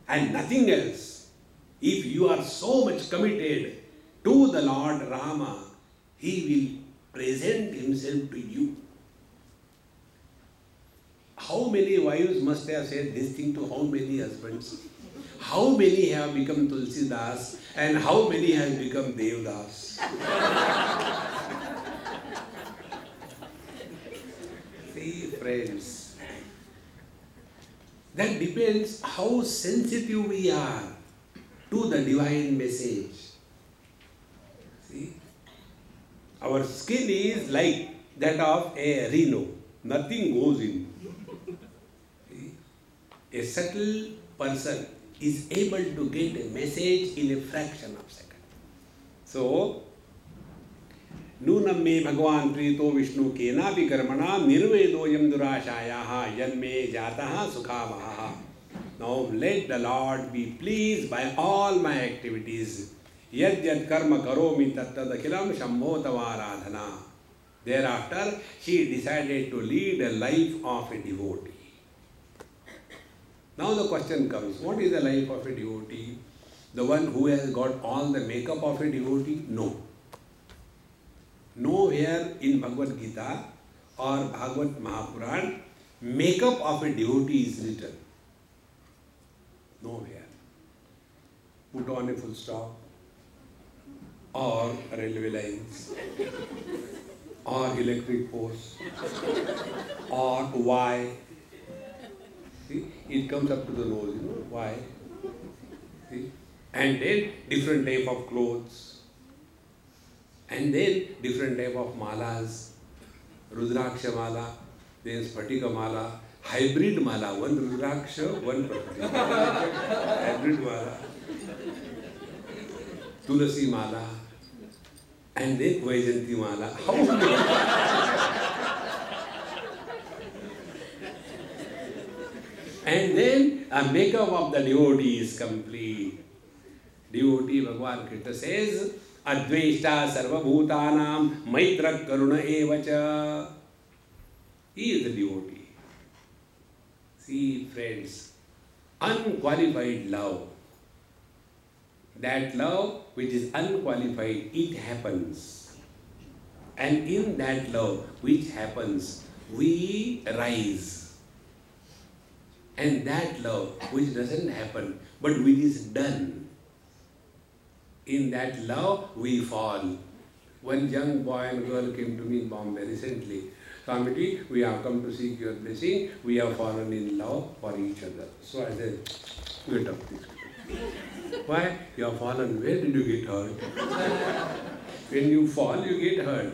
and nothing else. If you are so much committed to the Lord Rama, he will present himself to you. How many wives must have said this thing to how many husbands? How many have become Tulsidas and how many have become Devdas? See, friends, that depends how sensitive we are to the divine message. See, our skin is like that of a rhino. Nothing goes in. See? A subtle person is able to get a message in a fraction of a second. So, नूनं मे भगवान प्रीतो विष्णु केनापि कर्मणा निर्वेदोयं दुराशायाः जन्मे जातः सुखावहः. Now let the Lord be pleased by all my activities. Yad yad karma karomi tattadakhilam shambhotavaradhana. Thereafter, she decided to lead a life of a devotee. Now the question comes, what is the life of a devotee? The one who has got all the makeup of a devotee? No. Nowhere in Bhagavad Gita or Bhagavad Mahapuran, makeup of a devotee is written. Nowhere. Put on a full stop, or railway lines, or electric posts, or why. See, it comes up to the nose, why. See? And then different type of clothes, and then different type of malas, Rudraksha mala, then Spatika mala, hybrid mala, one Rudraksha, one Spatika, hybrid mala, Tulasi mala, and then Vaijanti mala. And then a makeup of the devotee is complete. Devotee, Bhagavan Krishna says, Adveshta sarvabhutanam maitra karuna evacha. He is the devotee. See, friends, unqualified love. That love which is unqualified, it happens. And in that love which happens, we rise. And that love which doesn't happen, but which is done, in that love we fall. One young boy and girl came to me in Bombay recently. Swamiji, we have come to seek your blessing. We have fallen in love for each other. So I said, get up, please. Why? You have fallen. Where did you get hurt? When you fall, you get hurt.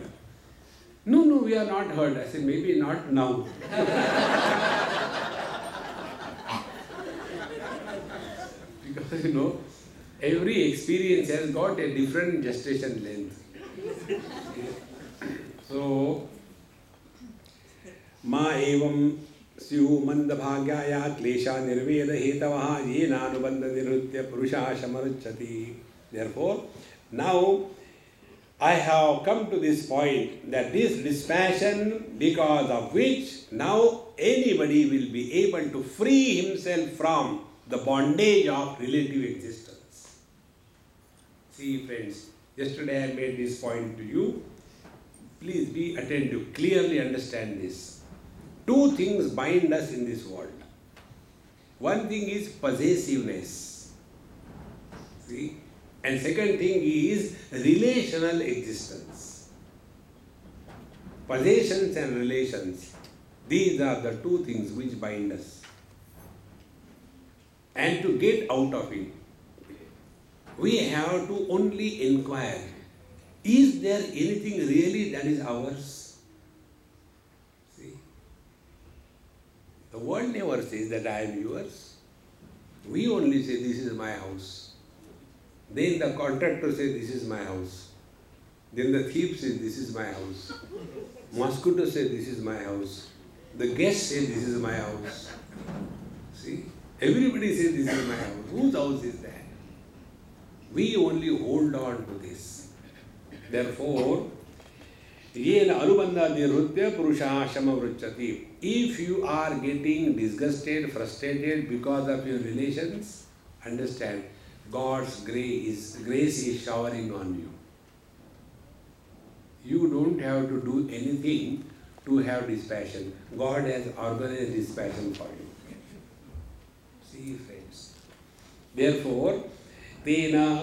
No, we are not hurt. I said, maybe not now. Because, every experience has got a different gestation length. So, ma evam syu mandabhagyaya klesha nirveda hetavaha yena anubandha nirutya purusha shamaruchati. Therefore, now I have come to this point that this dispassion, because of which now anybody will be able to free himself from the bondage of relative existence. See, friends, yesterday I made this point to you. Please be attentive, clearly understand this. Two things bind us in this world. One thing is possessiveness. See? And second thing is relational existence. Possessions and relations, these are the two things which bind us. And to get out of it, we have to only inquire, is there anything really that is ours? See, the world never says that I am yours. We only say this is my house. Then the contractor says this is my house. Then the thief says this is my house. Mosquito says this is my house. The guest says this is my house. See? Everybody says this is my house. Whose house is that? We only hold on to this. Therefore, yena anubandha nirutya purusha shamavruchati. If you are getting disgusted, frustrated because of your relations, understand, God's grace is showering on you. You don't have to do anything to have dispassion. God has organized dispassion for you. See, friends. Therefore, tena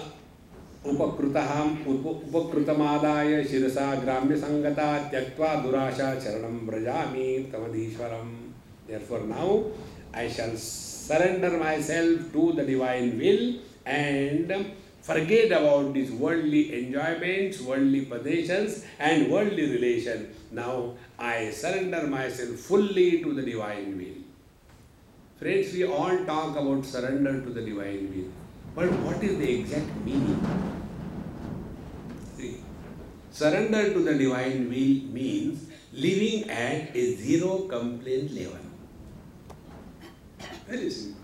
upakrutamādāya shirasa gramya sangata tyaktva durāsha charanam brajami tamadīshvaram. Therefore, now I shall surrender myself to the divine will and forget about these worldly enjoyments, worldly possessions and worldly relations. Now I surrender myself fully to the divine will. Friends, we all talk about surrender to the divine will. But what is the exact meaning? See, surrender to the divine will means living at a zero complaint level. Very simple.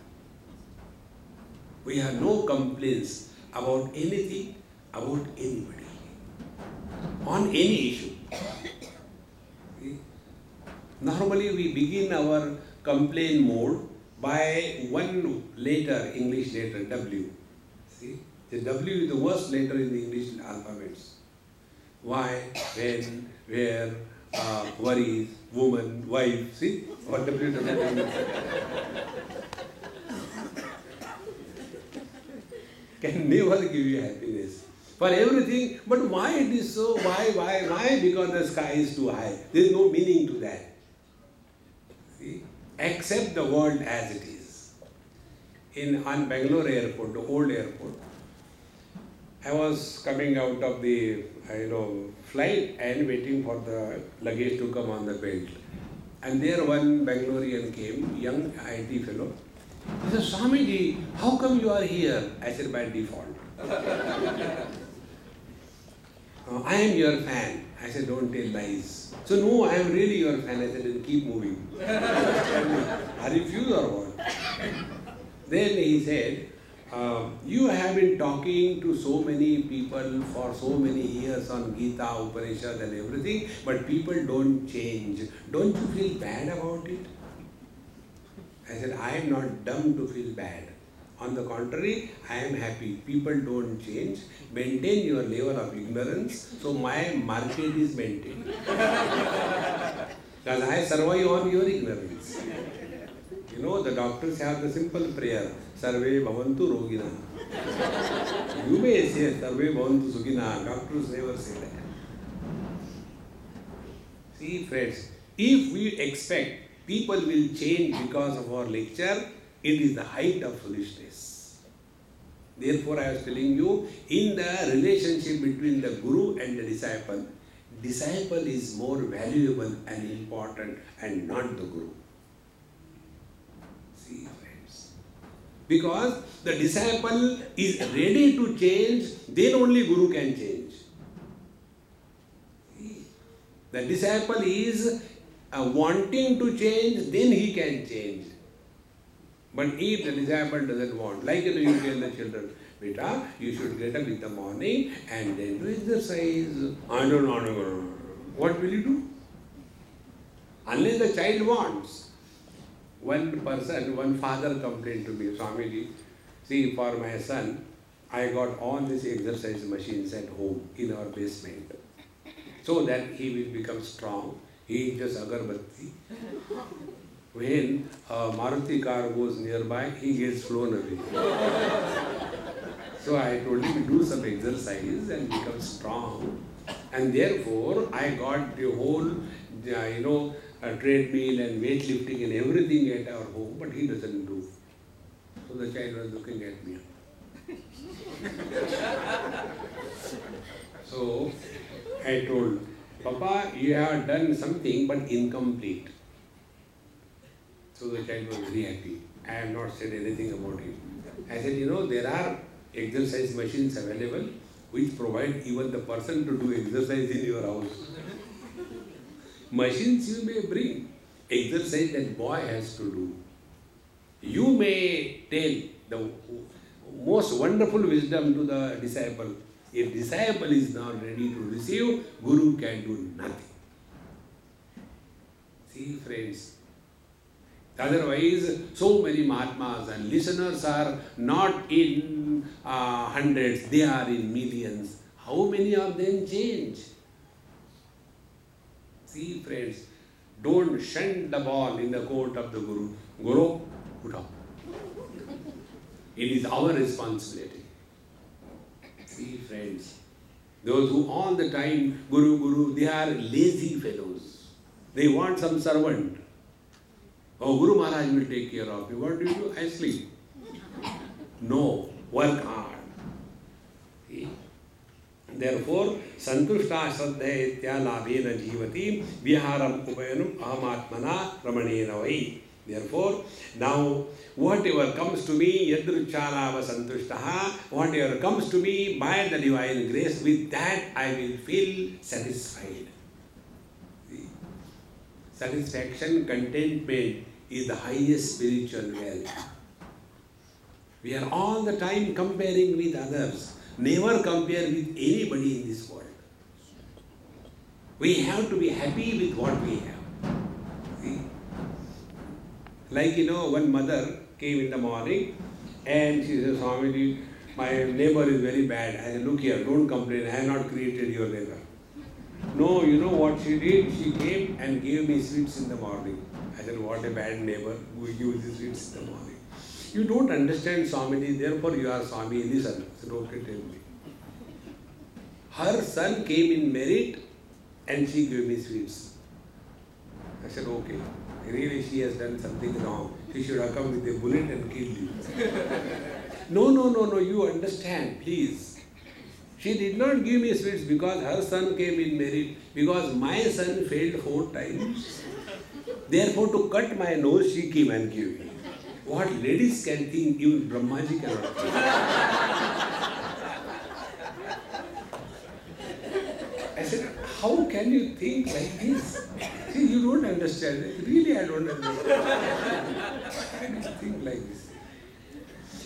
We have no complaints about anything, about anybody, on any issue. See? Normally we begin our complaint mode by one letter, English letter, W. See, the W is the worst letter in the English alphabets. Why, when, where, worries, woman, wife. See what W means? Can never give you happiness. For everything, but why it is so? Why? Because the sky is too high. There is no meaning to that. See? Accept the world as it is. On Bangalore airport, the old airport, I was coming out of the flight and waiting for the luggage to come on the belt. And there one Bangalorean came, young IT fellow. He said, Swamiji, how come you are here? I said, by default. I am your fan. I said, don't tell lies. So, no, I am really your fan. I said, then keep moving. I refuse or what? Then he said, you have been talking to so many people for so many years on Gita, Upanishad and everything, but people don't change. Don't you feel bad about it? I said, I am not dumb to feel bad. On the contrary, I am happy. People don't change. Maintain your level of ignorance. So my market is maintained. Because I survive on your ignorance. You know, the doctors have the simple prayer, Sarve Bhavantu Rogina. You may say Sarve Bhavantu Sugina. Doctors never say that. See, friends, if we expect people will change because of our lecture, it is the height of foolishness. Therefore, I was telling you, in the relationship between the Guru and the disciple is more valuable and important and not the Guru. See, friends. Because the disciple is ready to change, then only Guru can change. See? The disciple is wanting to change, then he can change. But if the disciple doesn't want, like you tell the children, Beta, you should get up in the morning and then do exercise. I don't know. What will you do? Unless the child wants. One father complained to me, Swamiji, see, for my son, I got all these exercise machines at home in our basement, so that he will become strong. He is just agarbatti. When a Maruti car goes nearby, he gets flown away. So I told him, do some exercise and become strong. And therefore, I got the whole, treadmill and weightlifting and everything at our home, but he doesn't do. So the child was looking at me. So I told, Papa, you have done something but incomplete. So the child was very happy. I have not said anything about him. I said, there are exercise machines available which provide even the person to do exercise in your house. Machines you may bring, exercise that boy has to do. You may tell the most wonderful wisdom to the disciple. If disciple is not ready to receive, Guru can do nothing. See, friends. Otherwise, so many Mahatmas and listeners are not in hundreds, they are in millions. How many of them change? See, friends, don't shunt the ball in the court of the Guru. Guru, put up. It is our responsibility. See, friends, those who all the time, Guru, Guru, they are lazy fellows. They want some servant. Oh, Guru Maharaj will take care of you. What do? I sleep. No, work hard. See? Therefore, Santushta Shraddha Itya Labhena Jivati Viharam Upayanum Ahamatmana Ramanena Vai. Therefore, now whatever comes to me, yadruchalava santushtaha, whatever comes to me by the divine grace, with that I will feel satisfied. See? Satisfaction, contentment is the highest spiritual wealth. We are all the time comparing with others. Never compare with anybody in this world. We have to be happy with what we have. See? Like, one mother came in the morning and she said, Swami, my neighbor is very bad. I said, look here, don't complain. I have not created your neighbor. No, you know what she did? She came and gave me sweets in the morning. I said, what a bad neighbor who gives you sweets in the morning. You don't understand Swami, therefore you are Swami. Listen. I said, okay, tell me. Her son came in merit and she gave me sweets. I said, okay. Really, she has done something wrong. She should have come with a bullet and killed you. No, you understand, please. She did not give me sweets because her son came in merit, because my son failed 4 times. Therefore, to cut my nose, she came and gave me. What ladies can think, even Brahmaji cannot think. I said, how can you think like this? See, you don't understand. Really, I don't understand. I don't think like this.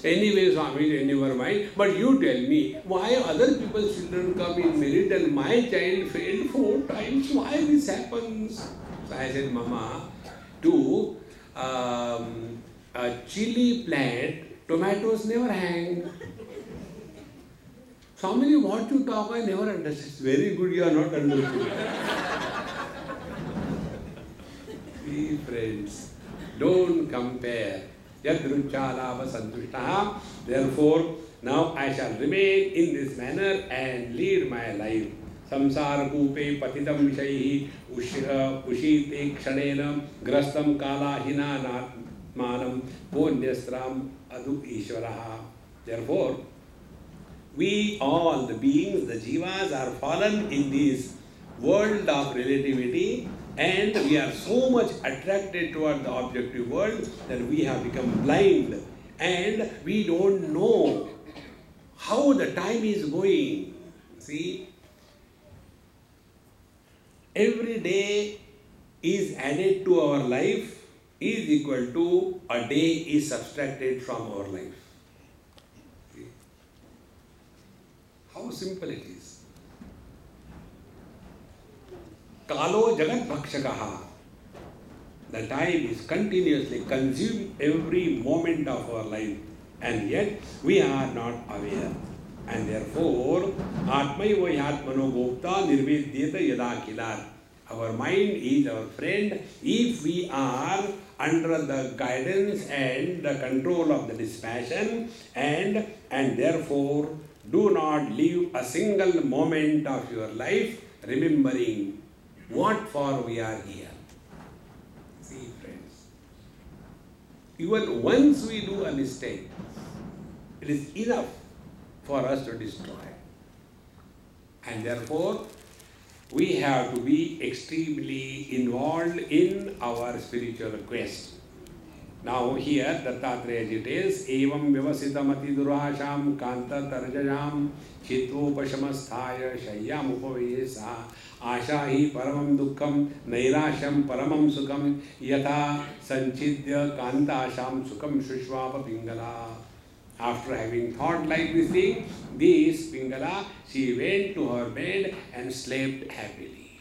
Anyway, Swami, never mind. But you tell me, why other people's children come in merit and my child failed 4 times? Why this happens? So I said, Mama, to a chili plant, tomatoes never hang. Swami, what you talk, I never understand. It's very good you are not understood. See, friends, don't compare. Yadruchalava santushtaha. Therefore, now I shall remain in this manner and lead my life. Samsara kupe patitam vishaihi ushite kshanena grastam kala hina manam punyastram adu ishvaraha. Therefore, we all, the beings, the jivas, are fallen in this world of relativity, and we are so much attracted toward the objective world that we have become blind and we don't know how the time is going. See, every day is added to our life is equal to a day is subtracted from our life. See? How simple it is. Kalo jagat bhakshakaha. The time is continuously consumed every moment of our life, and yet we are not aware. And therefore, Atmaiva Yatmano Gopta Nirvedyata Yada Kilat. Our mind is our friend if we are under the guidance and the control of the dispassion, and therefore do not leave a single moment of your life remembering what for we are here. See, friends, even once we do a mistake, it is enough for us to destroy. And therefore, we have to be extremely involved in our spiritual quest. Now here, Dattatreya details, Evam vyavasitamati durasham kanta tarjayam chitopashamasthaya shayyam upavesa ashahi paramam dukkham nairasham paramam sukham yatha sanchidya kantasham sukham shushvapa pingala. After having thought like this thing, this Pingala, she went to her bed and slept happily.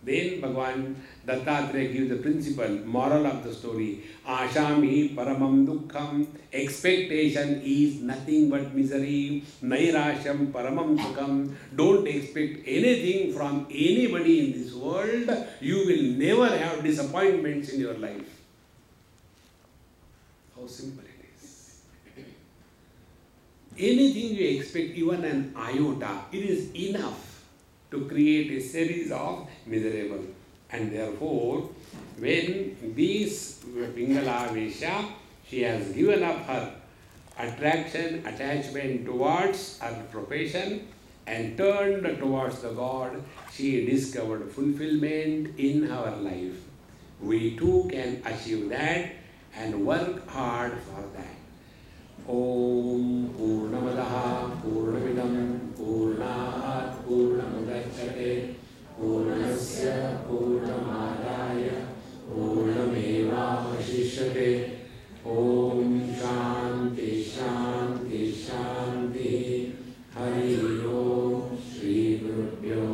Then Bhagavan Dattatreya gives the principle, moral of the story. Ashami paramam dukkham. Expectation is nothing but misery. Nairasham paramam sukham. Don't expect anything from anybody in this world. You will never have disappointments in your life. How simple it is. Anything you expect, even an iota, it is enough to create a series of miserable. And therefore, when this Pingala Vesha, she has given up her attraction, attachment towards her profession and turned towards the God, she discovered fulfillment in her life. we too can achieve that and work hard for that. Om Purnamadaha Purnamidam Purnat Purnamudachyate Purnasya Purnamadaya Purnameva Vashishyate. Om Shanti Shanti Shanti. Hari Om Shri Gurubhyo